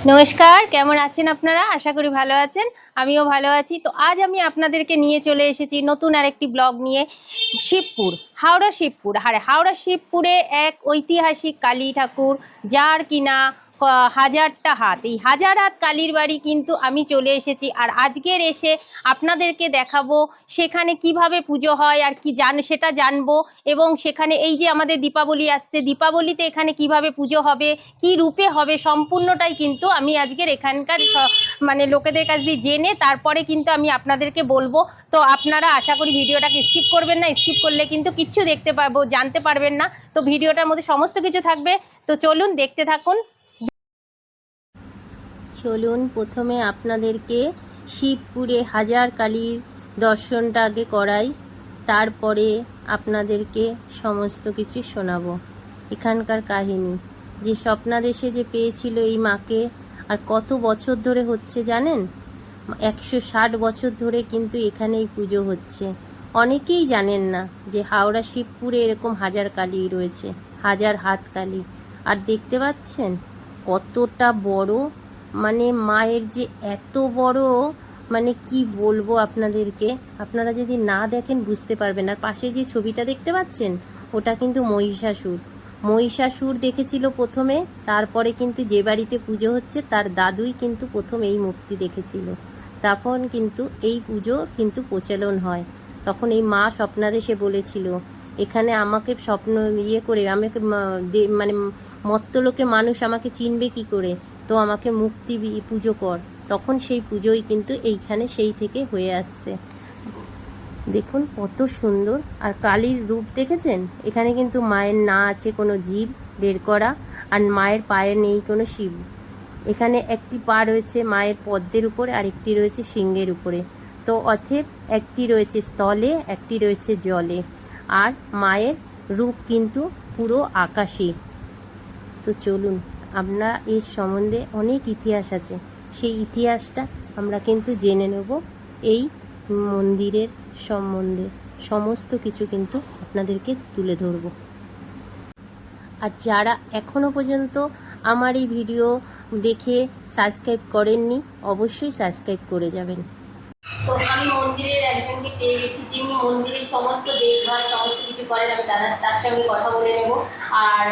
নমস্কার, কেমন আছেন আপনারা? আশা করি ভালো আছেন। আমিও ভালো আছি। তো আজ আমি আপনাদেরকে নিয়ে চলে এসেছি নতুন আরেকটি ব্লগ নিয়ে। শিবপুর, হাওড়া শিবপুর। হাওড়া শিবপুরে এক ঐতিহাসিক কালী ঠাকুর, যার কিনা হাজারটা হাত। এই হাজার হাত কালীর বাড়ি কিন্তু আমি চলে এসেছি। আর আজকের এসে আপনাদেরকে দেখাবো সেখানে কিভাবে পুজো হয় আর কি সেটা জানবো। এবং সেখানে এই যে আমাদের দীপাবলি আসছে, দীপাবলিতে এখানে কিভাবে পুজো হবে, কি রূপে হবে, সম্পূর্ণটাই কিন্তু আমি আজকের এখানকার মানে লোকেদের কাছ দিয়ে জেনে তারপরে কিন্তু আমি আপনাদেরকে বলবো। তো আপনারা আশা করি ভিডিওটাকে স্কিপ করবেন না। স্কিপ করলে কিন্তু কিচ্ছু জানতে পারবেন না। তো ভিডিওটার মধ্যে সমস্ত কিছু থাকবে। তো চলুন দেখতে থাকুন। চলুন প্রথমে আপনাদেরকে শিবপুরে হাজার কালীর দর্শনটা আগে করাই, তারপরে আপনাদেরকে সমস্ত কিছু শোনাবো এখানকার কাহিনী। যে স্বপ্নাদেশে যে পেয়েছিল এই মাকে, আর কত বছর ধরে হচ্ছে জানেন? 160 বছর ধরে কিন্তু এখানে এই পুজো হচ্ছে। অনেকেই জানেন না যে হাওড়া শিবপুরে এরকম হাজার কালী রয়েছে, হাজার হাত কালী। আর দেখতে পাচ্ছেন কতটা বড়, মানে মায়ের যে এত বড়, মানে কি বলবো আপনাদেরকে, আপনারা যদি না দেখেন বুঝতে পারবেন। আর পাশে যে ছবিটা দেখতে পাচ্ছেন ওটা কিন্তু মহিষাসুর দেখেছিল প্রথমে, তারপরে কিন্তু যে বাড়িতে পুজো হচ্ছে তার দাদুই কিন্তু প্রথম এই মূর্তি দেখেছিল। তখন কিন্তু এই পুজো কিন্তু প্রচলন হয়। তখন এই মা স্বপ্নাদেশে বলেছিল এখানে আমাকে স্বপ্ন করে আমাকে মানে মত্তলোকে মানুষ আমাকে চিনবে কি করে, তো আমাকে মুক্তি পুজো কর। তখন সেই পুজোই কিন্তু এইখানে সেই থেকে হয়ে আসছে। দেখুন কত সুন্দর। আর কালীর রূপ দেখেছেন? এখানে কিন্তু মায়ের না আছে কোনো জীব বের করা, আর মায়ের পায়ে নেই কোনো শিব। এখানে একটি পা রয়েছে মায়ের পদ্মের উপরে, আর একটি রয়েছে সিংহের উপরে। তো অতএব একটি রয়েছে স্থলে, একটি রয়েছে জলে। আর মায়ের রূপ কিন্তু পুরো আকাশে। তো চলুন, আমরা এর সম্বন্ধে অনেক ইতিহাস আছে, সেই ইতিহাসটা আমরা কিন্তু জেনে নেব। এই মন্দিরের সম্বন্ধে সমস্ত কিছু কিন্তু আপনাদেরকে তুলে ধরব। আর যারা এখনও পর্যন্ত আমার এই ভিডিও দেখে সাবস্ক্রাইব করেননি, অবশ্যই সাবস্ক্রাইব করে যাবেন। তো আমি মন্দিরের একজনকে পেয়ে গেছি, যিনি মন্দিরের সমস্ত দেখভাল সমস্ত কিছু করেন। আমি তার সঙ্গে কথা বলে নেব। আর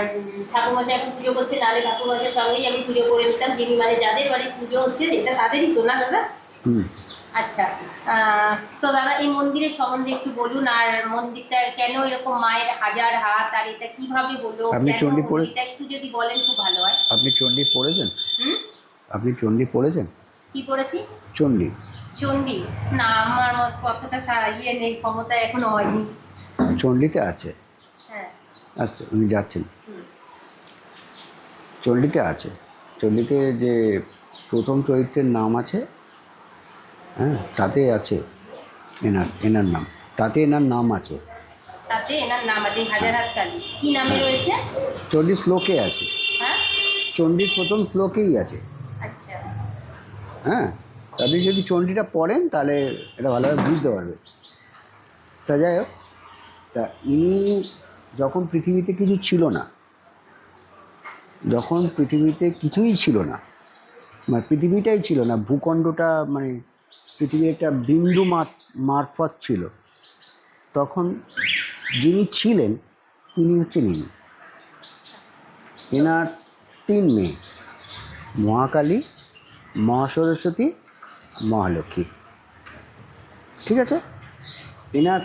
ঠাকুরমশাই এখন পুজো করছে, নাহলে ঠাকুরমশাইয়ের সঙ্গেই আমি পুজো করে নিতাম। যিনি মানে যাদের বাড়ি পুজো হচ্ছে, এটা তাদেরই তো, না দাদা? আচ্ছা, তো দাদা এই মন্দিরের সম্বন্ধে একটু বলুন। আর মন্দিরটার কেন এরকম মায়ের হাজার হাত, আর এটা কিভাবে হলো, আপনি চণ্ডী পড়ে, এটা একটু যদি বলেন খুব ভালো হয়। আপনি চণ্ডী পড়েছেন? আপনি চণ্ডী পড়েছেন? কি পড়েছি? চণ্ডী। চণ্ডী? না, আমার কতটা নেই, ক্ষমতা এখনো হয়নি। চণ্ডীতে আছে। হ্যাঁ, আচ্ছা, উনি যাচ্ছেন। চণ্ডীতে আছে। চণ্ডীতে যে প্রথম চরিত্রের নাম আছে, হ্যাঁ, তাতে আছে এনার নাম, তাতে এনার নাম আছে। তাতে এনার নাম আছে। হাজার হাত কালী কি নামে রয়েছে? চণ্ডী শ্লোকে আছে। হ্যাঁ, চণ্ডীর প্রথম শ্লোকেই আছে। আচ্ছা। হ্যাঁ, আপনি যদি চণ্ডীটা পড়েন তাহলে এটা ভালোভাবে বুঝতে পারবে। তা যাই হোক, তা ইনি যখন পৃথিবীতে কিছু ছিল না, যখন পৃথিবীতে কিছুই ছিল না, মানে পৃথিবীটাই ছিল না, ভূখণ্ডটা মানে পৃথিবীর একটা বিন্দু মারফত ছিল, তখন যিনি ছিলেন তিনি হচ্ছেন ইনি। এনার 3 মেয়ে, মহাকালী, মহাসরস্বতী, মহালক্ষ্মী। ঠিক আছে? এনার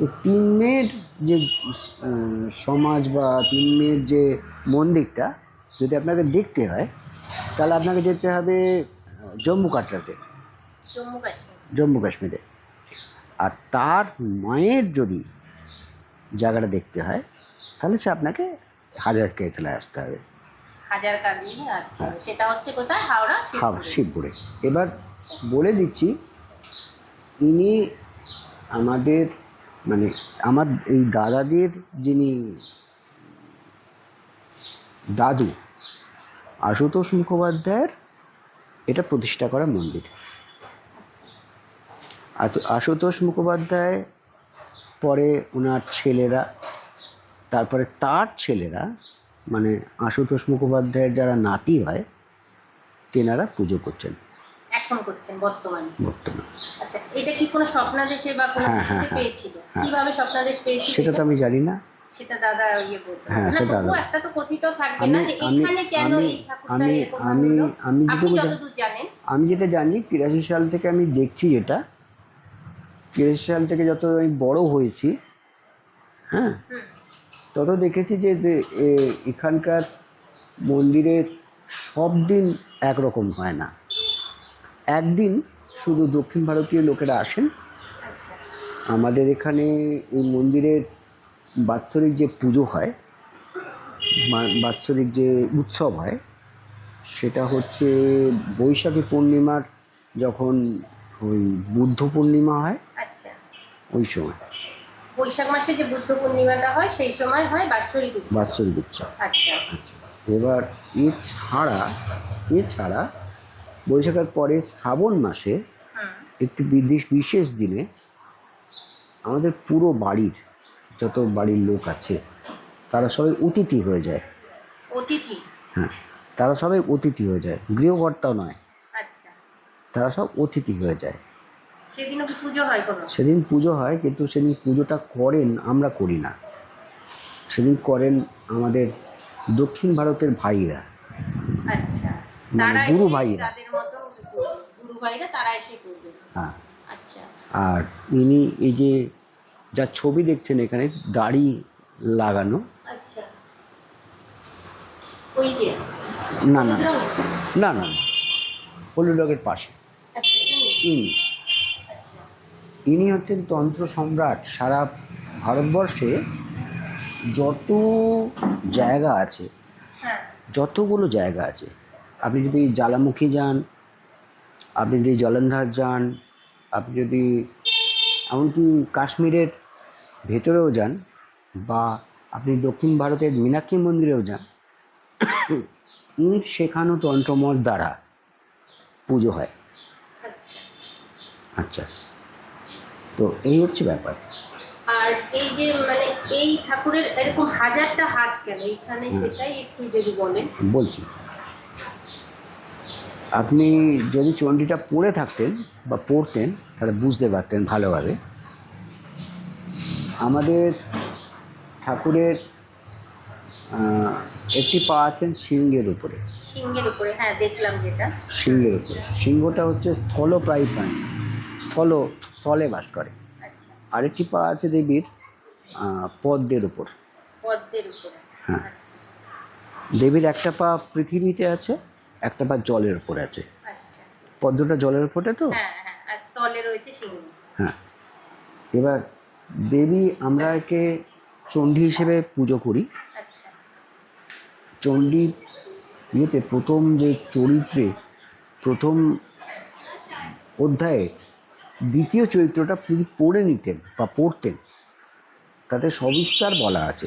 এই 3 মেয়ের যে সমাজ বা 3 মেয়ের যে মন্দিরটা যদি আপনাকে দেখতে হয়, তাহলে আপনাকে যেতে হবে জম্মু কাটরাতে, জম্মু কাশ্মীরে। আর তার মায়ের যদি জায়গাটা দেখতে হয় তাহলে সে আপনাকে হাজার কেতলায় আসতে হবে। হাজার কালী আসতে হবে। সেটা হচ্ছে কোথায়? হাওড়া শিবপুরে। এবার বলে দিচ্ছি, ইনি আমাদের মানে আমার এই দাদাদের যিনি দাদু আশুতোষ মুখোপাধ্যায়ের এটা প্রতিষ্ঠা করা মন্দির। আশুতোষ মুখোপাধ্যায় পরে ওনার ছেলেরা, তারপরে তার ছেলেরা, মানে আশুতোষ মুখোপাধ্যায়ের যারা নাতি হয় তেনারা পুজো করছেন এখন করছেন বর্তমানে। বর্তমানে। আচ্ছা, এটা কি কোনো স্বপ্নাদেশে বা কোনো হ্যাঁ, কিছুতে হ্যাঁ, হ্যাঁ, পেয়েছিল? হ্যাঁ। কিভাবে স্বপ্নাদেশ পেয়েছিল সেটা তো এটা? আমি জানি না। সেটা দাদা বলতে হ্যাঁ, পারবে না, সেটা তবুও দাদা। একটা তো কথিত থাকবে আমি না যে আমি এখানে কেন আমি এই ঠাকুরটা আমি এরকম ভাবে আমি হলো? আমি আপনি যেটুকু যতদূর জানেন। আমি যেটা জানি 83 সাল থেকে আমি দেখছি, যেটা 83 সাল থেকে যত আমি বড় হয়েছি, হ্যাঁ, হুম। তত দেখেছি যে এখানকার মন্দিরের সব দিন একরকম হয় না। একদিন শুধু দক্ষিণ ভারতীয় লোকেরা আসেন। আচ্ছা। আমাদের এখানে এই মন্দিরের বাৎসরিক যে পুজো হয়, বাৎসরিক যে উৎসব হয়, সেটা হচ্ছে বৈশাখী পূর্ণিমার, যখন ওই বুদ্ধ পূর্ণিমা হয়, আচ্ছা। ওই সময় বৈশাখ মাসে যে বুদ্ধ পূর্ণিমাটা হয় সেই সময় হয় বাৎসরিক উৎসব। বাৎসরিক উৎসব। আচ্ছা। এবার এছাড়া বৈশাখের পরে শ্রাবণ মাসে হুম। একটি বিশেষ দিনে আমাদের পুরো বাড়ির যত বাড়ির লোক আছে তারা সবাই অতিথি হয়ে যায়। অতিথি? হ্যাঁ, তারা সবাই অতিথি হয়ে যায়, গৃহকর্তাও নয়। আচ্ছা। তারা সব অতিথি হয়ে যায়। সেদিনও কি পুজো হয় কোনো? সেদিন পুজো হয়, কিন্তু সেদিন পুজোটা করেন, আমরা করি না। সেদিন করেন আমাদের দক্ষিণ ভারতের ভাইরা, আচ্ছা, মানে তারা গুরু এসে ভাইরা। তাদের মতো গুরু ভাইরা তারা এসে করবে। হ্যাঁ। আচ্ছা। আর ইনি এই যে যা ছবি দেখছেন এখানে দাড়ি লাগানো। আচ্ছা, ওই যে না না হলুদ রঙের? না না না, হলুদ রঙের পাশে আচ্ছা, ইনি আচ্ছা। ইনি হচ্ছেন তন্ত্র সম্রাট। সারা ভারতবর্ষে যত জায়গা আছে, হ্যাঁ। যতগুলো জায়গা আছে, আপনি যদি জ্বালামুখী যান, আপনি যদি জলন্ধর যান, আপনি যদি এমনকি কাশ্মীরের ভেতরেও যান, বা আপনি দক্ষিণ ভারতের মীনাক্ষী মন্দিরেও যান, ইঁট শেখানো তন্ত্রমত দ্বারা পুজো হয়। আচ্ছা। আচ্ছা, তো এই হচ্ছে ব্যাপার। আর এই যে মানে এই ঠাকুরের এরকম হাজারটা হাত কেন এখানে, সেটাই একটু যদি বলেন। বলছি, আপনি যদি চণ্ডীটা পড়ে থাকতেন বা পড়তেন তাহলে বুঝতে পারতেন ভালোভাবে। আমাদের ঠাকুরের একটি পা আছেন সিংহের উপরে। সিংহের উপরে, হ্যাঁ দেখলাম যেটা। সিংহের উপরে, সিংহটা হচ্ছে স্থলপ্রায়ী প্রাণী, স্থলে বাস করে। আচ্ছা। আরেকটি পা আছে দেবীর পদ্মের উপর। পদ্মের উপরে। হ্যাঁ, আচ্ছা। দেবীর একটা পা পৃথিবীতে আছে, একটা পা জলের উপরে আছে। আচ্ছা। পদ্মটা জলের উপরে তো। হ্যাঁ হ্যাঁ, আর স্থলে রয়েছে সিংহ। হ্যাঁ, এবার দেবী, আমরা একে চণ্ডী হিসেবে পুজো করি। আচ্ছা। চণ্ডী ইয়েতে প্রথম যে চরিত্রে, প্রথম অধ্যায়ে দ্বিতীয় চরিত্রটা যদি পড়ে নিতেন বা পড়তেন, তাতে সবিস্তার বলা আছে।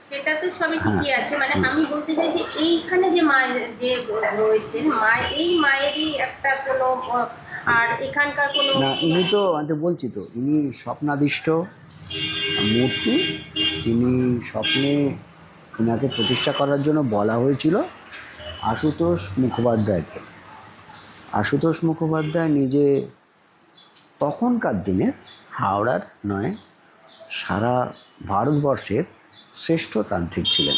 সেটা তো সবই ঠিকই আছে, মানে আমি বলতে চাইছি এইখানে যে মায়ের যে রয়েছেন এই মায়েরই একটা কোনো আর এখানকার কোনো না, ইনি তো আমি তো বলছি তো, ইনি স্বপ্নাদিষ্ট মূর্তি। তিনি স্বপ্নে এনাকে প্রতিষ্ঠা করার জন্য বলা হয়েছিল আশুতোষ মুখোপাধ্যায়কে। আশুতোষ মুখোপাধ্যায় নিজে তখনকার দিনের হাওড়ার নয়, সারা ভারতবর্ষের শ্রেষ্ঠ তান্ত্রিক ছিলেন।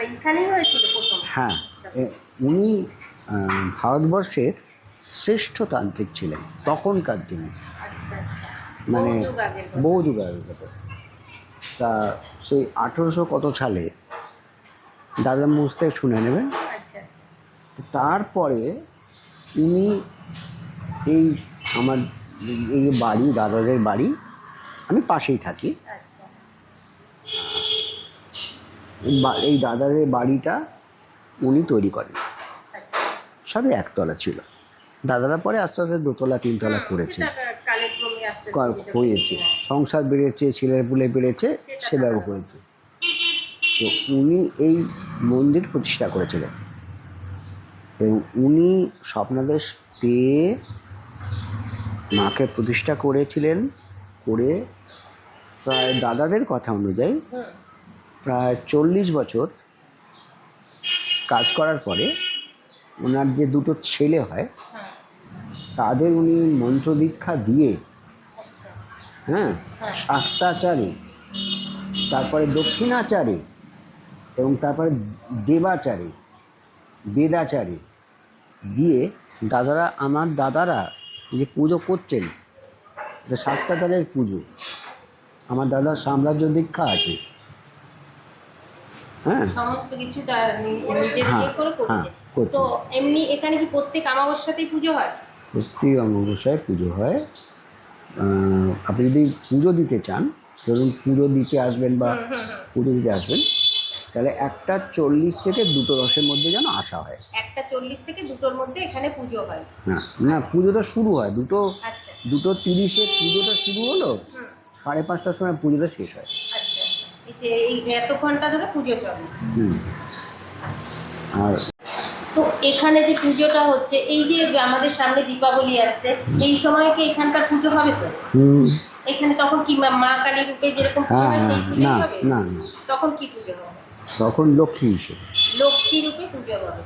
এইখানেই হয়েছিল প্রথম? হ্যাঁ, উনি ভারতবর্ষের শ্রেষ্ঠ তান্ত্রিক ছিলেন তখনকার দিনে। আচ্ছা। মানে বহু যুগ আগের কথা। তা সেই 1800 কত সালে, দাদা মুখ থেকে শুনে নেবেন। আচ্ছা আচ্ছা। তারপরে ইনি এই আমার এই বাড়ি, দাদাদের বাড়ি, আমি পাশেই থাকি। আচ্ছা। এই দাদাদের বাড়িটা উনি তৈরি করেন। আচ্ছা। সবই একতলা ছিল। দাদারা পরে আস্তে আস্তে দোতলা তিনতলা করেছে, কালেক্রমে আস্তে হয়েছে। সংসার বেড়েছে, ছেলেপুলে বেড়েছে, সেভাবে হয়েছে। তো উনি এই মন্দির প্রতিষ্ঠা করেছিলেন এবং উনি স্বপ্নাদেশ পেয়ে মাকে প্রতিষ্ঠা করেছিলেন। করে প্রায় দাদাদের কথা অনুযায়ী প্রায় 40 বছর কাজ করার পরে ওনার যে দুটো ছেলে হয় হ্যাঁ তাদের উনি মন্ত্র দীক্ষা দিয়ে, আচ্ছা হ্যাঁ, হ্যাঁ শাক্তাচারে, তারপরে দক্ষিণাচারে এবং তারপরে দেবাচারে, বেদাচারে দিয়ে আমার দাদারা যে পুজো করছেন, এটা শাক্তাচারের পুজো। আমার দাদার সাম্রাজ্য দীক্ষা আছে। হ্যাঁ সমস্ত কিছু তার নিজের হ্যাঁ ইয়ে করে হ্যাঁ করছে। করছে। তো এমনি এখানে কি প্রত্যেক অমাবস্যাতেই পুজো হয়? প্রত্যেক অমাবস্যায় পুজো হয়। আপনি যদি পুজো দিতে চান, ধরুন পুজো দিতে আসবেন বা পুজো দিতে আসবেন, তাহলে 1:40 থেকে 2:10 মধ্যে যেন আসা হয়। 1:40 থেকে 2টোর মধ্যে এখানে পুজো হয়? না না, পুজোটা শুরু হয় আচ্ছা 2:30-এ পুজোটা শুরু হলো, 5:30টার সময় পুজোটা শেষ হয়। আচ্ছা এই এত ঘন্টা ধরে পুজো চলে। হুম। আর তো এখানে যে পুজোটা হচ্ছে, এই যে আমাদের সামনে দীপাবলি আসছে, এই সময় কি এখানকার পুজো হবে তো? হুম। এখানে তখন কি মা কালী রূপে যেরকম পুজো হ্যাঁ হয় হ্যাঁ, সেই পুজোই না হবে? না না, তখন কি পুজো হবে? তখন লক্ষ্মী হিসেবে। লক্ষ্মী রূপে পুজো হবে।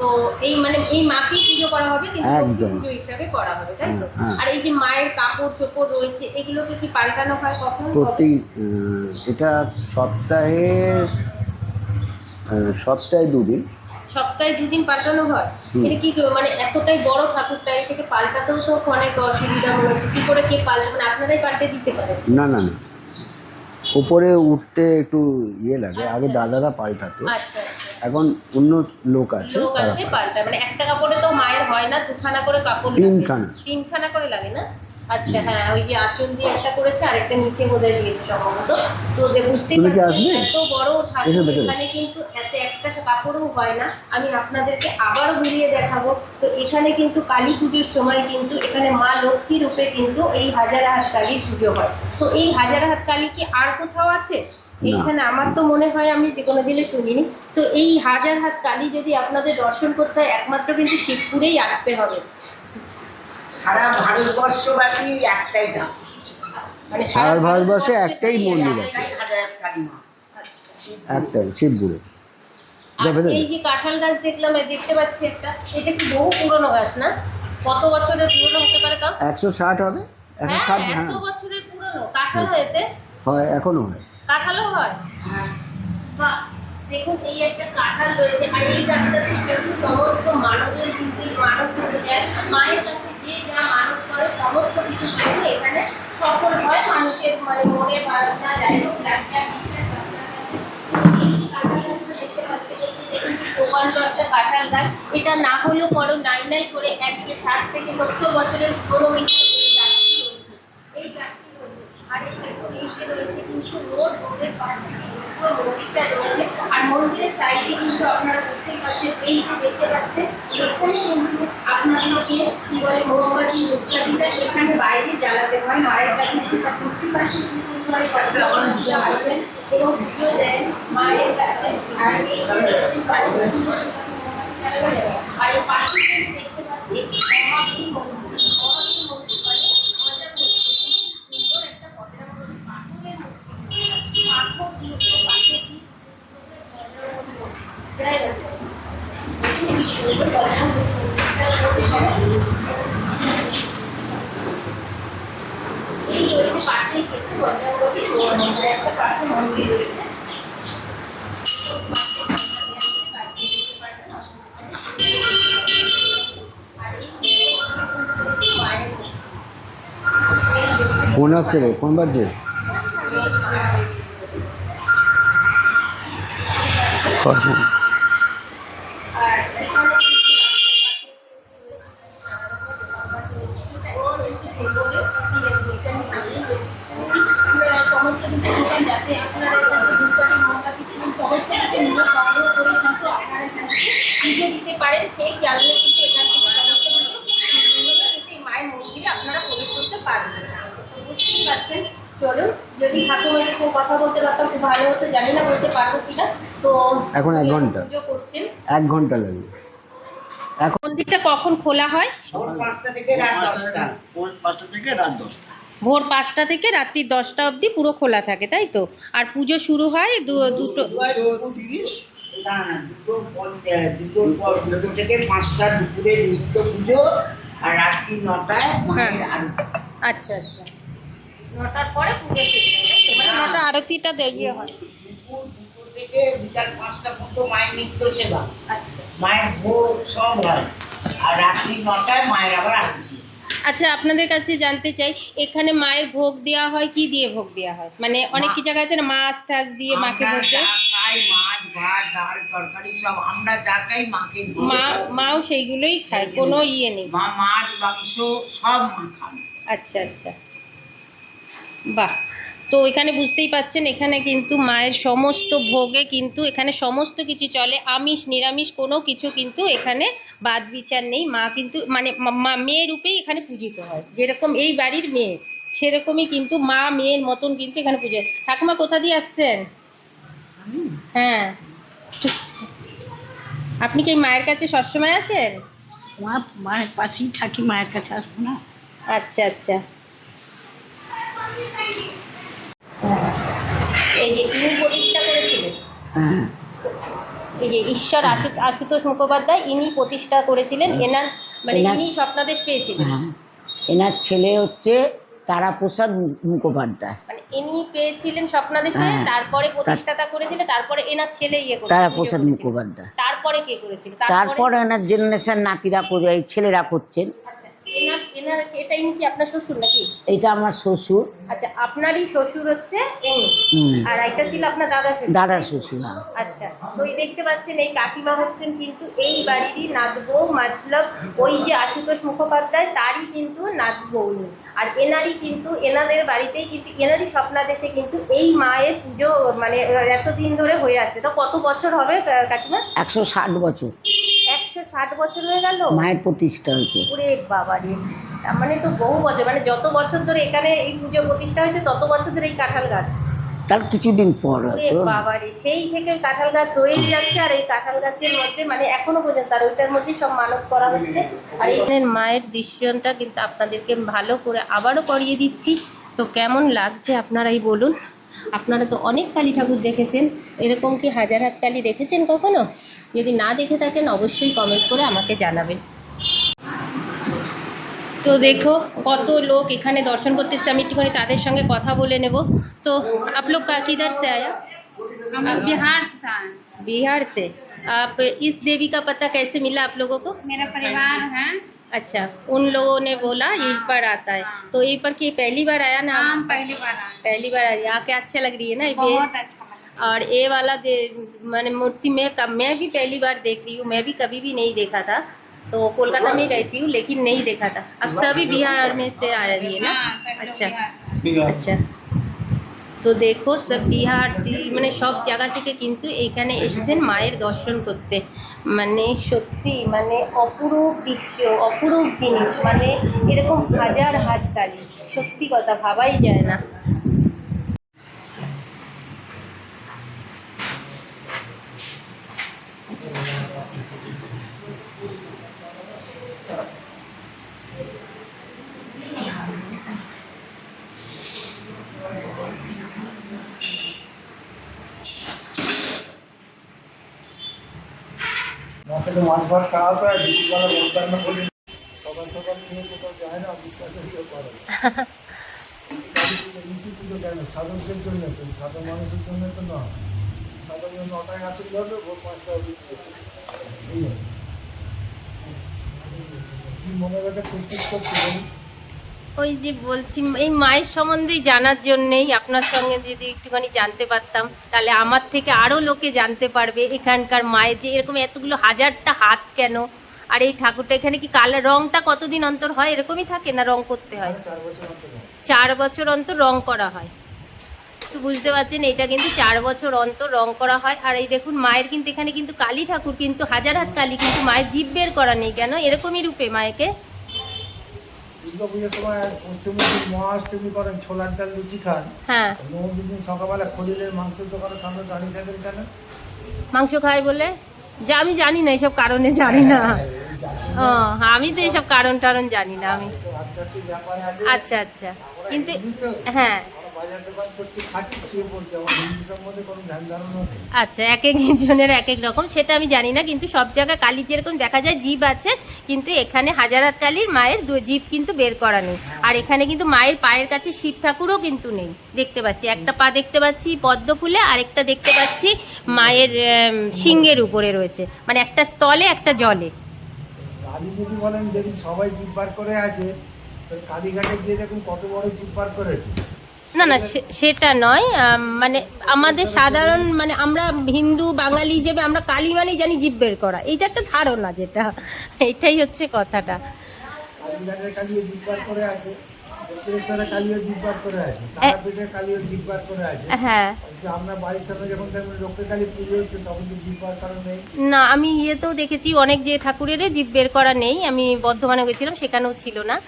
তো এই মানে এই মাকেই পুজো করা হবে, কিন্তু লক্ষ্মী একদম। পুজো হিসাবে করা হবে, তাই তো? হ্যাঁ। আর এই যে মায়ের কাপড় চোপড় রয়েছে, এগুলোকে কি পাল্টানো হয় কখন? প্রতি এটা সপ্তাহে 2 দিন। সপ্তাহে 2 দিন পাল্টানো হয়? এটা কি মানে এতটাই বড় ঠাকুরটা, এটাকে পাল্টাতেও তো অনেক অসুবিধা হচ্ছে, কি করে কে পাল্টাবে? মানে আপনারাই পাল্টে দিতে পারেন? না না না, উপরে উঠতে একটু ইয়ে লাগে, আগে দাদারা পাল্টাতো, আচ্ছা এখন অন্য লোক আছে লোক তারা আছে পাল্টায়। পাল্টায়। মানে একটা কাপড়ে তো মায়ের হয় না, 2খানা করে কাপড় লাগে। 3খানা। 3খানা করে লাগে না? আচ্ছা হ্যাঁ, ওই যে আঁচল দিয়ে একটা করেছে আর একটা নিচে বোধহয় দিয়েছে সম্ভবত। তো বুঝতেই তুমি কি পারছেন আসবে? এত বড় এসো ঠাকুর, ভেতরে। এখানে কিন্তু এত একটা কাপড়ও হয় না। আমি আপনাদেরকে আবারও ঘুরিয়ে দেখাবো। তো এখানে কিন্তু কালী পুজোর সময় কিন্তু এখানে মা লক্ষ্মী রূপে কিন্তু এই হাজারহাত কালীর পুজো হয়। তো এই হাজারহাত কালী কি আর কোথাও আছে? এইখানে আমার তো মনে হয় আমি কোনো দিনে শুনিনি। তো এই হাজারহাত কালী যদি আপনাদের দর্শন করতে হয়, একমাত্র কিন্তু শিবপুরেই আসতে হবে। সারা ভারতবর্ষব্যাপী একটাই না, মানে সারা ভারতবর্ষে একটাই মন্দির আছে, একটাই হাজার কালী মা। একটাই শিবপুরে। আর এই যে কাঁঠাল গাছ দেখলাম, দেখতে পাচ্ছি একটা, এটা কি বহু পুরনো গাছ না? কত বছরের পুরনো হতে পারে তাও? 160 হবে। হ্যাঁ 160, এত হ্যাঁ বছরের পুরনো কাঁঠাল হয় এতে? হয়, এখনো হয়। কাঁঠালও হয়? বাহ, দেখুন এই একটা কাঁঠাল রয়েছে। আর এই গাছটাতে কিন্তু সমস্ত মানবের কিন্তু মানব হতে যায়, মায়ের কাছে যে যা মানব করে সমস্ত কিছু কিন্তু এখানে সফল হয় মানুষের, মানে মনে বাসনা যাই হোক ব্যবসা বিশ্বাস এই কাঁঠাল গাছটা দেখতে পাচ্ছেন, এই যে দেখুন প্রকাণ্ড একটা কাঁঠাল গাছ, এটা না হলেও করো নাই নাই করে 160 থেকে 70 বছরের পুরনো কিন্তু এই গাছটি রয়েছে। এই গাছটি রয়েছে। আর এই দেখুন এই যে রয়েছে কিন্তু রোডের পাশে পুরো মন্দিরটা রয়েছে। আর মন্দিরের সাইডে কিন্তু আপনারা বুঝতেই পারছেন, এই যে দেখতে পাচ্ছেন এখানে কিন্তু আপনাদেরকে কি বলে মোমবাতি ধূপকাঠিটা এখানে বাইরে জ্বালাতে হয় মায়ের কাছে, সেটা প্রতি মাসে আসবেন এবং পুজো দেন মায়ের কাছে। আর এই যে রয়েছে আর এই পাশে কিন্তু দেখতে পাচ্ছি সমাধি মন্দির। সমাধি মন্দির মানে আমাদের সুন্দর একটা পদ্মা নদীর পাথরের মূর্তি, পাথর দিয়ে পাথর দিয়ে এই রয়েছে পাশেই কিন্তু বজ্রাঙ্গলির একটা পাথর মন্দির রয়েছে। ফোন আসছে রে, ফোন বাজছে। আর এখানে সমস্ত কিছু দোকান, যাতে আপনারা ধূপকাঠি মোমবাতি সমস্ত কিছু নিয়ে সংগ্রহ করে কিন্তু আপনারা পুজো দিতে পারেন। সেই জানলে কিন্তু এখান থেকে সমস্ত কিছু কিন্তু এই মায়ের মন্দিরে আপনারা প্রবেশ করতে পারবেন। বুঝতেই পারছেন। চলুন, যদি ঠাকুরের সাথে কথা বলতে পারতাম খুব ভালো হতো, জানি না বলতে পারবো কিনা। তো এখন 1 ঘন্টা, পুজো করছেন, 1 ঘন্টা লাগবে। মন্দিরটা কখন খোলা হয়? ভোর 5টা থেকে রাত 10টা। ভোর 5টা থেকে রাত 10টা। ভোর 5টা থেকে রাত্রি 10টা অবধি পুরো খোলা থাকে, তাই তো? আর পুজো শুরু হয় 2টো 2:30 না না, দুটো থেকে 5টা দুপুরে নিত্য পুজো, আর রাত্রি 9টায় মায়ের আরতি। আচ্ছা আচ্ছা, 9টার পরে পুজো শেষ হয়, তাই তো? মানে 9টা আরতিটা দিয়ে হয়। দুপুর 2টো থেকে বিকাল 5টা পর্যন্ত মায়ের নিত্য সেবা, আচ্ছা মায়ের ভোগ সব হয়, আর রাত্রি 9টায় মায়ের আবার আরতি। আচ্ছা, আপনাদের কাছে জানতে চাই, এখানে মায়ের ভোগ দেওয়া হয়, কি দিয়ে ভোগ দেওয়া হয়? মানে অনেক কি জায়গা আছে না, মাছ টাছ দিয়ে মাকে ভোগ আমরা দেয়। যা খাই, মাছ ভাত ডাল তরকারি সব আমরা যা খাই মাকে ভোগ দেয়। মাও সেইগুলোই খায়, কোনো ইয়ে নেই। মা মাছ মাংস সব মা খান। আচ্ছা আচ্ছা, বাহ। তো এখানে বুঝতেই পাচ্ছেন, এখানে কিন্তু মায়ের সমস্ত ভোগে কিন্তু এখানে সমস্ত কিছু চলে, আমিষ নিরামিষ কোনো কিছু কিন্তু এখানে বাদ বিচার নেই। মা কিন্তু মানে মেয়ে রূপেই এখানে পূজিত হয়, যেরকম এই বাড়ির মেয়ে সেরকমই কিন্তু মা মেয়ের মতন কিন্তু এখানে পুজো। ঠাকুমা কোথা দিয়ে আসছেন? হ্যাঁ, আপনি কি এই মায়ের কাছে সবসময় আসেন? মায়ের পাশেই থাকি, মায়ের কাছে আসবো না? আচ্ছা আচ্ছা, এই যে ইনি প্রতিষ্ঠা করেছিলেন, হ্যাঁ এই যে ঈশ্বর আশুতোষ মুখোপাধ্যায়, ইনি প্রতিষ্ঠা করেছিলেন। এনার মানে ইনি স্বপ্নাদেশ পেয়েছিলেন। হ্যাঁ, এনার ছেলে হচ্ছে তারাপ্রসাদ মুখোপাধ্যায়। মানে ইনি পেয়েছিলেন স্বপ্নাদেশে, হ্যাঁ। তারপরে প্রতিষ্ঠাতা করেছিলেন, তারপরে এনার ছেলে ইয়ে করেছিল, তারাপ্রসাদ পুজো করেছিল। মুখোপাধ্যায়। তারপরে কে করেছিল? তারপর এনার জেনারেশন নাতিরা করে, এই ছেলেরা করছেন। আচ্ছা, এনার এটা ইনি কি আপনার শ্বশুর নাকি? এটা আমার শ্বশুর। আচ্ছা, আপনারই শ্বশুর হচ্ছে ইনি, হুম। আর এটা ছিল আপনার দাদা শ্বশুর। দাদা শ্বশুর। আচ্ছা, তো এই দেখতে পাচ্ছেন এই কাকিমা হচ্ছেন কিন্তু এই বাড়িরই নাতবউ, মতলব ওই যে আশুতোষ মুখোপাধ্যায় তারই কিন্তু নাতবউ উনি। আর এনারই কিন্তু এনাদের বাড়িতেই কিন্তু এনারই স্বপ্নাদেশে কিন্তু এই মায়ের পুজো মানে এতদিন ধরে হয়ে আসছে। তো কত বছর হবে কাকিমা? 160 বছর 160 বছর হয়ে গেল মায়ের প্রতিষ্ঠা হয়েছে। ওরে বাবা রে, তার মানে তো বহু বছর, মানে যত বছর ধরে এখানে এই পুজো প্রতিষ্ঠা হয়েছে তত বছর ধরে এই কাঁঠাল গাছ। তার কিছুদিন পর ওরে হয়তো। বাবা রে, সেই থেকে ওই কাঁঠাল গাছ রয়েই যাচ্ছে, আর এই কাঁঠাল গাছের মধ্যে মানে এখনো পর্যন্ত আর ওইটার মধ্যে সব মানত করা হচ্ছে। আর এখানে মায়ের দৃশ্যটা কিন্তু আপনাদেরকে ভালো করে আবারও করিয়ে দিচ্ছি। তো কেমন লাগছে আপনারাই বলুন। আপনারা তো অনেক কালী ঠাকুর দেখেছেন, এরকম কি হাজার হাত কালী দেখেছেন কখনো? যদি না দেখে থাকেন অবশ্যই কমেন্ট করে আমাকে জানাবেন। তো দেখো কত লোক এখানে দর্শন করতে এসছে, আমি একটুখানি তাদের সঙ্গে কথা বলে নেব। তো आप लोग का किधर से आया? हम बिहार से आए। बिहार से। आप इस देवी का पता कैसे मिला आप लोगों को? मेरा परिवार है। अच्छा, उन लोगों ने बोला यहीं पर आता है। तो यहीं पर की पहली बार आया ना? हम पहली बार आए। पहली बार आई, आके अच्छा लग रही है ना ये? बहुत अच्छा लगा। और ये वाला मैंने मूर्ति में मैं भी पहली बार देख रही हूँ, मैं भी कभी भी नहीं देखा था। तो कोलकाता में ही रहती हूँ लेकिन नहीं देखा था। अब सभी बिहार में से आ रही है ना? हाँ, सब लोग अच्छा बिहार से। अच्छा, তো দেখো সব বিহার মানে সব জায়গা থেকে কিন্তু এখানে এসেছেন মায়ের দর্শন করতে। মানে সত্যি মানে অপরূপ দৃশ্য, অপরূপ জিনিস, মানে এরকম হাজার হাত কালী, সত্যি কথা ভাবাই যায় না। মাকে তো মাছ ভাত খাওয়াতে হয়, বিকেলবেলা বলতাম না বলি সকাল সকাল নিয়ে কোথাও যায় না, ডিসকাশন কেউ করে ঋষি পুজো কেন সাধকদের জন্য, তো সাধারণ মানুষের জন্য তো না। সাধারণ 9টায় আসলে হবে, ভোর 5টা অবধি এই হয়। কি মনে কথা খুঁজতে করছে বলুন? ওই যে বলছি এই মায়ের সম্বন্ধেই জানার জন্যেই আপনার সঙ্গে যদি একটুখানি জানতে পারতাম তাহলে আমার থেকে আরও লোকে জানতে পারবে এখানকার মায়ের যে এরকম এতগুলো হাজারটা হাত কেন, আর এই ঠাকুরটা এখানে কি কালার রংটা কতদিন অন্তর হয়, এরকমই থাকে না রং করতে হয়? 4 বছর অন্তর হয়। 4 বছর অন্তর রং করা হয়। তো বুঝতে পারছেন এটা কিন্তু 4 বছর অন্তর রং করা হয়। আর এই দেখুন মায়ের কিন্তু এখানে কিন্তু কালী ঠাকুর কিন্তু হাজার হাত কালী, কিন্তু মায়ের জিভ বের করা নেই কেন, এরকমই রূপে মায়েকে। দুর্গা পুজোর সময় অষ্টমী দিন মহাষ্টমী করেন, ছোলার ডাল লুচি খান। হ্যাঁ, নবমীর দিন সকালবেলা খলিলের মাংসের দোকানের সামনে দাঁড়িয়ে থাকেন কেন? মাংস খায় বলে? যা আমি জানি না, এসব কারণে জানি না। ও, আমি তো এসব কারণ টারণ জানি না আমি। আধ্যাত্মিক ব্যাপারে আছে। আচ্ছা আচ্ছা, কিন্তু হ্যাঁ বাজারে চায়ের দোকান করছি, খাচ্ছি, শুয়ে পড়ছি। আমার হিন্দু সম্বন্ধে কোনো ধ্যান ধারণা নেই। আচ্ছা, এক এক জনের এক এক রকম, সেটা আমি জানি না, কিন্তু সব জায়গায় কালীর যেরকম দেখা যায় জিভ আছে, কিন্তু এখানে হাজারাত কালীর মায়ের জিভ কিন্তু বের করা নেই। আর এখানে কিন্তু মায়ের পায়ের কাছে শিব ঠাকুরও কিন্তু নেই, দেখতে পাচ্ছি একটা পা দেখতে পাচ্ছি পদ্ম ফুলে, আরেকটা দেখতে পাচ্ছি মায়ের সিংহের উপরে রয়েছে, মানে একটা স্থলে একটা জলে। কালী যদি বলেন যদি সবাই জিভ বার করে আছে, তো কালীঘাটে গিয়ে দেখুন কত বড় জিভ বার করেছে। না না, সেটা নয়, মানে আমাদের সাধারণ, মানে আমরা হিন্দু বাঙালি হিসেবে আমরা কালী মানেই জানি জিভ বের করা, এইটা একটা ধারণা, যেটা এটাই হচ্ছে কথাটা। কালীঘাটের কালীও জিভ বার করে আছে, দক্ষিণেশ্বরের কালীও জিভ বার করে আছে, তারাপীঠের কালীও জিভ বার করে আছে। হ্যাঁ, কিন্তু আপনার বাড়ির সামনে যখন দেখবেন লক্ষ্মী কালী পুজো হচ্ছে, তখন তো জিভ বার করা নেই। না আমি ইয়েতেও দেখেছি অনেক যে ঠাকুরের জিভ বের করা নেই, আমি বর্ধমানে গেছিলাম সেখানেও ছিল না,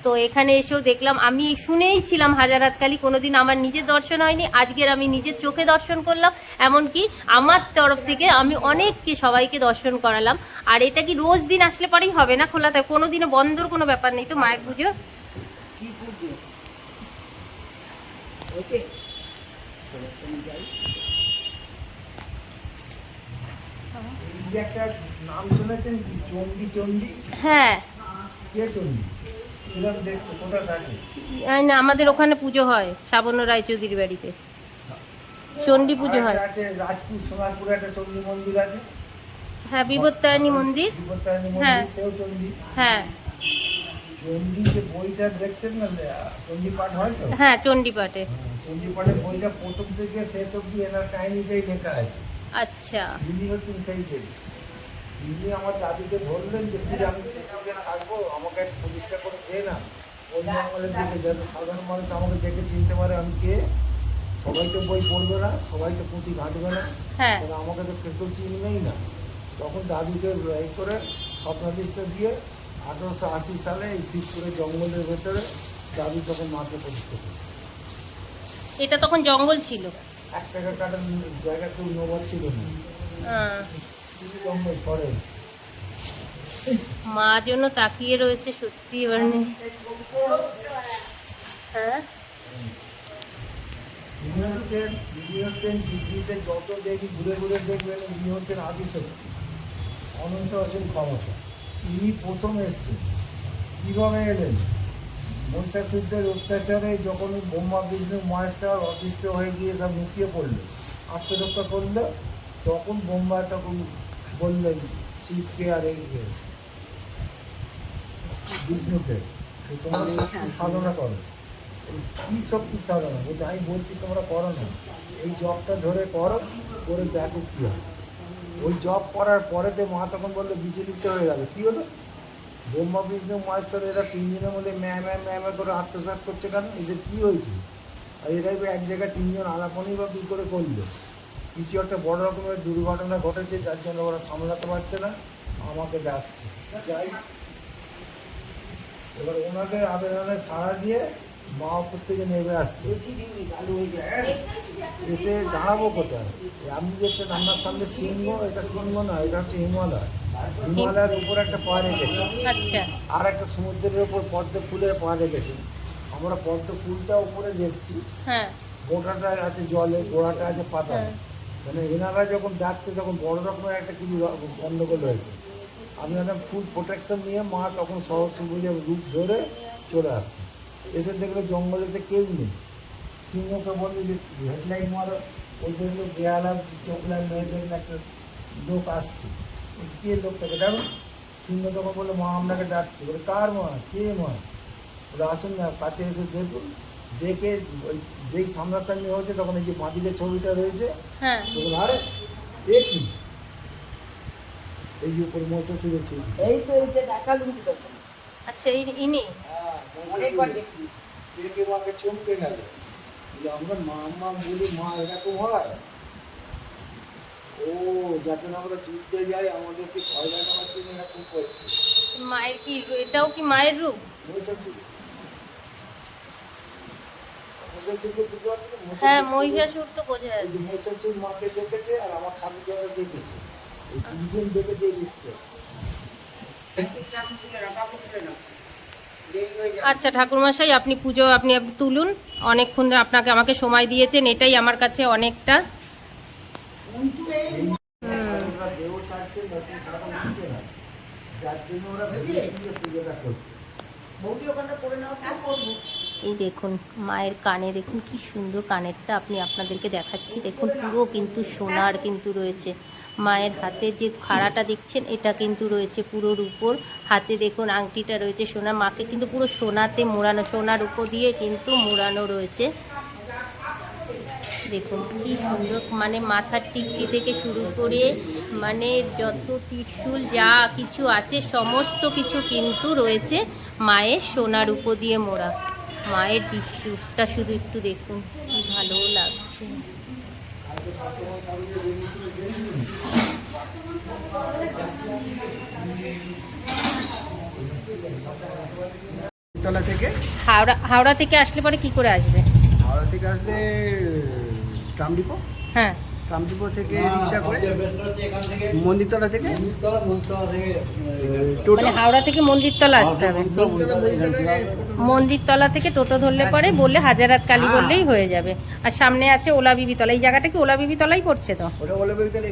তো এখানে এসেও দেখলাম। আমি শুনেই ছিলাম হাজারাত কালী, কোনোদিন আমার নিজের দর্শন হয়নি, আজকের আমি নিজের চোখে দর্শন করলাম। এমনকি আমার তরফ থেকে আমি অনেককে সবাইকে দর্শন করালাম। আর এটা কি রোজ দিন আসলে পরেই হবে না, খোলা থাকে, কোনো দিনও বন্ধর কোনো ব্যাপার নেই তো মায়ের পুজো? কি পুজো হয়েছে? যাই এই যে একটা নাম শুনেছেন কি, চণ্ডী? চণ্ডী হ্যাঁ, কে চণ্ডী? কিরম দেখতে, কোথায় থাকে? না আমাদের ওখানে পুজো হয় শ্রাবণ রায়চৌধুরীর বাড়িতে, চণ্ডী পুজো হয়। আরেকটা আছে রাজপুর সোনারপুরে একটা চণ্ডী মন্দির আছে। হ্যাঁ, বিপত্তায়নী মন্দির। বিপত্তারিণী হ্যাঁ। মন্দির, সেও চণ্ডী। হ্যাঁ চণ্ডী যে বইটা দেখছেন না, চণ্ডী পাঠ হয় তো? হ্যাঁ, চণ্ডী পাঠে। চণ্ডী পাঠের বইটা প্রথম থেকে শেষ অব্দি এনার কাহিনীটাই লেখা আছে। আচ্ছা, ইনি হচ্ছেন সেই দেবী। ইনি আমার দাদিকে বললেন যে তুই আমি এখানে থাকবো, আমাকে একটা প্রতিষ্ঠা করে দে না, ওই জঙ্গলে দেখে, যাতে সাধারণ মানুষ আমাকে দেখে চিনতে পারে আমি কে। সবাই তো বই পড়বে না, সবাই তো পুঁথি ঘাঁটবে না, হ্যাঁ কারণ আমাকে তো কেউ চিনবেই না। তখন দাদুকে এই করে স্বপ্নাদিষ্ট দিয়ে 1880 সালে এই শিবপুরের জঙ্গলের ভেতরে দাদু তখন মাকে প্রতিষ্ঠা করে। এটা তখন জঙ্গল ছিল। 1 টাকা কাটার জায়গা কেউ নেবার ছিল না, শুধু জঙ্গল পরে। মা জন্য তাকিয়ে রয়েছে সত্যি, মানে হ্যাঁ। ইনি হচ্ছেন পৃথিবীতে যত দেবী ঘুরে ঘুরে দেখবেন, ইনি হচ্ছেন আদিশক্তি, অনন্ত অসীম ক্ষমতা। ইনি প্রথম এসছেন। কীভাবে এলেন? মহিষাসুরদের অত্যাচারে যখন ব্রহ্মা বিষ্ণু মহেশ্বর অতিষ্ঠ হয়ে গিয়ে সব মুখিয়ে পড়লো, আত্মরক্ষা করলো, তখন ব্রহ্মা তখন বললেন শিবকে আর এইকে বিষ্ণুকে, যে তোমরা শক্তি সাধনা করো। কী শক্তি সাধনা? বলছে আমি বলছি তোমরা করো না, এই জবটা ধরে করো, করে দেখো কী হয়। ওই জব করার পরেতে মা তখন বললো বিচলিত হয়ে গেল। কী হলো? ব্রহ্মা বিষ্ণু মহেশ্বর এরা 3 জনের মধ্যে ম্যা করে আত্মসাৎ করছে কেন? এদের কী হয়েছে? আর এরাই এক জায়গায় 3 জন আলাপনই বা কী করে করলো? কিছু একটা বড় রকমের দুর্ঘটনা ঘটেছে, যার জন্য ওরা সামলাতে পারছে না, আমাকে ডাকছে। যাই, এবার ওনাদের আবেদনে সাড়া দিয়ে মা উপর থেকে নেমে আসছে। বেশি দিন চালু হয়ে যায়। এসে দাঁড়াবো কোথায়? আপনি দেখছেন আপনার সামনে সিংহ, এটা সিংহ নয়, এটা হচ্ছে হিমালয়। হিমালয়ের উপর একটা পা রেখেছে, আচ্ছা, আর একটা সমুদ্রের উপর পদ্ম ফুলের পা রেখেছে। আমরা পদ্ম ফুলটা উপরে দেখছি, হ্যাঁ গোটাটা আছে জলে, গোড়াটা আছে পাতায়। হ্যাঁ। মানে এনারা যখন ডাকছে তখন বড় রকমের একটা কিছু গন্ডগোল হয়েছে। আপনারা ফুল প্রোটেকশন নিয়ে মা তখন সহস্রভুজের রূপ ধরে চলে আসছে। এসে দেখলো জঙ্গলেতে কেউ নেই। সিংহকে বললো যে হেডলাইট মারো, ওই দেখলো বেহালা চোখলার মেয়ে দেখলো একটা লোক আসছে। বলছে কে লোকটাকে ডাকো? সিংহ তখন বললো মা আপনাকে ডাকছে। বলে কার মা? কে মা? বলে আসুন না, কাছে এসে দেখুন। দেখে ওই যেই সামনাসামনি হয়েছে তখন এই যে বাঁদিকে ছবিটা রয়েছে, হ্যাঁ তখন আরে এ কি, এই যে উপর মহিষাসুরের ছবি। এই তো এইটা দেখালুম কি তখন। আচ্ছা, ইনি হ্যাঁ, অনেকবার মহিষাসুর। দেখি। দেখে মাকে চমকে গেল। বলে আমরা মা মা বলি, মা এরকম হয়? ও যাতে না আমরা যুদ্ধে যাই, আমাদেরকে ভয় দেখানোর জন্য এরকম করছে। মায়ের কি, এটাও কি মায়ের রূপ? মহিষাসুর, মহিষাসুরকে বুঝতে পারছি না? হ্যাঁ, মহিষাসুর তো বোঝা ওই যে যাচ্ছে। মহিষাসুর মাকে দেখেছে আর আমার ঠাকুর দাদা দেখেছে, এই 2 জন দেখেছে এই রূপটা। চাকরি তুলে না, কাপড় তুলে না। দেরি হয়ে যাবে। আচ্ছা ঠাকুরমশাই, আপনি পুজো আপনি তুলুন। অনেকক্ষণ আপনাকে আমাকে সময় দিয়েছেন, এটাই আমার কাছে অনেকটা। ওরা দেহ ছাড়ছে, নতুন ছাগল নিচ্ছে না, যার জন্য ওরা ভেবে পুজোটা করছে। বৌদি ওখানটা করে নাও তো, করবো। এই দেখুন মায়ের কানে, দেখুন কি সুন্দর কানেরটা, আপনি আপনাদেরকে দেখাচ্ছি। দেখুন পুরো কিন্তু সোনার কিন্তু রয়েছে। মায়ের হাতে যে খাড়াটা দেখছেন এটা কিন্তু রয়েছে পুরোর উপর। হাতে দেখুন আংটিটা রয়েছে সোনা, মাকে কিন্তু পুরো সোনাতে মোড়ানো, সোনার উপর দিয়ে কিন্তু মোড়ানো রয়েছে। দেখুন কি সুন্দর, মানে মাথার টিকলি থেকে শুরু করে মানে যত ত্রিশূল যা কিছু আছে সমস্ত কিছু কিন্তু রয়েছে মায়ের সোনার উপর দিয়ে মোড়া। মায়ের দৃশ্যটা শুধু একটু দেখুন, কি ভালো লাগছে। তলা থেকে হাওড়া থেকে আসলে পরে কি করে আসবে? হাওড়া থেকে আসলে ট্রাম ডিপো, হ্যাঁ, ট্রাম ডিপো থেকে রিক্সা করে মন্দিরতলা থেকে টোটো, মানে হাওড়া থেকে মন্দিরতলা আসতে হবে। মন্দিরতলা থেকে টোটো ধরলে পরে বললে হাজারাত কালী বললেই হয়ে যাবে। আর সামনে আছে ওলা বিবি তলা। এই জায়গাটা কি ওলা বিবি তলাই পড়ছে? তো ওটা বলে বেরিয়ে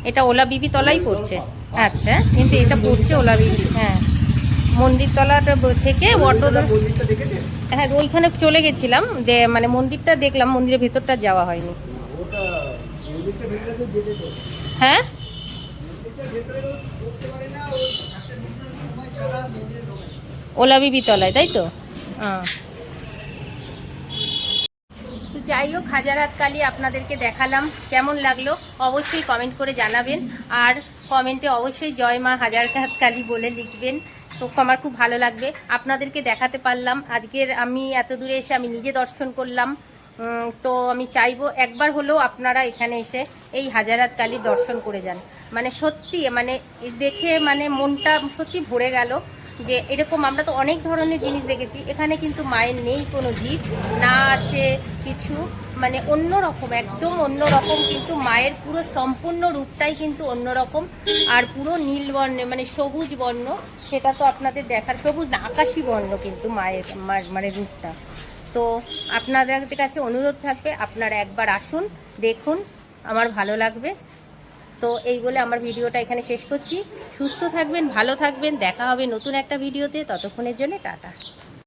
এটা ওলা বিবি তলাই পড়ছে। আচ্ছা, কিন্তু এটা পড়ছে ওলা বিবি। হ্যাঁ, মন্দিরতলাটা থেকে অটো, মন্দিরটা দেখেছে। হ্যাঁ ওইখানে চলে গেছিলাম, মানে মন্দিরটা দেখলাম, মন্দিরের ভেতরটা যাওয়া হয়নি। ওটা মন্দিরটা ভেতরে তো যেতে তো, হ্যাঁ, মন্দিরটা ভেতরে ঢুকতে পারে না, ওই একটা নির্দিষ্ট সময় ছাড়া মন্দিরে ঢোকে না। ওলা বিবি তলায়, তাই তো? তো যাই হোক, হাজারাত কালী আপনাদেরকে দেখালাম, কেমন লাগলো অবশ্যই কমেন্ট করে জানাবেন। আর কমেন্টে অবশ্যই জয় মা হাজারাত কালী বলে লিখবেন, তো আমার খুব ভালো লাগবে। আপনাদেরকে দেখাতে পারলাম আজকের, আমি এত দূরে এসে আমি নিজে দর্শন করলাম। তো আমি চাইবো একবার হলেও আপনারা এখানে এসে এই হাজারাত কালীর দর্শন করে যান। মানে সত্যি, মানে দেখে মানে মনটা সত্যি ভরে গেল যে এরকম আমরা তো অনেক ধরনের জিনিস দেখেছি, এখানে কিন্তু মায়ের নেই কোনো জীব, না আছে কিছু, মানে অন্যরকম, একদম অন্যরকম। কিন্তু মায়ের পুরো সম্পূর্ণ রূপটাই কিন্তু অন্যরকম। আর পুরো নীল বর্ণে, মানে সবুজ বর্ণ, সেটা তো আপনাদের দেখার, সবুজ না আকাশি বর্ণ কিন্তু মায়ের মানে রূপটা। তো আপনাদের কাছে অনুরোধ থাকবে আপনারা একবার আসুন, দেখুন, আমার ভালো লাগবে। তো এই বলে আমার ভিডিওটা এখানে শেষ করছি। সুস্থ থাকবেন, ভালো থাকবেন, দেখা হবে নতুন একটা ভিডিওতে। ততক্ষণের জন্য টাটা।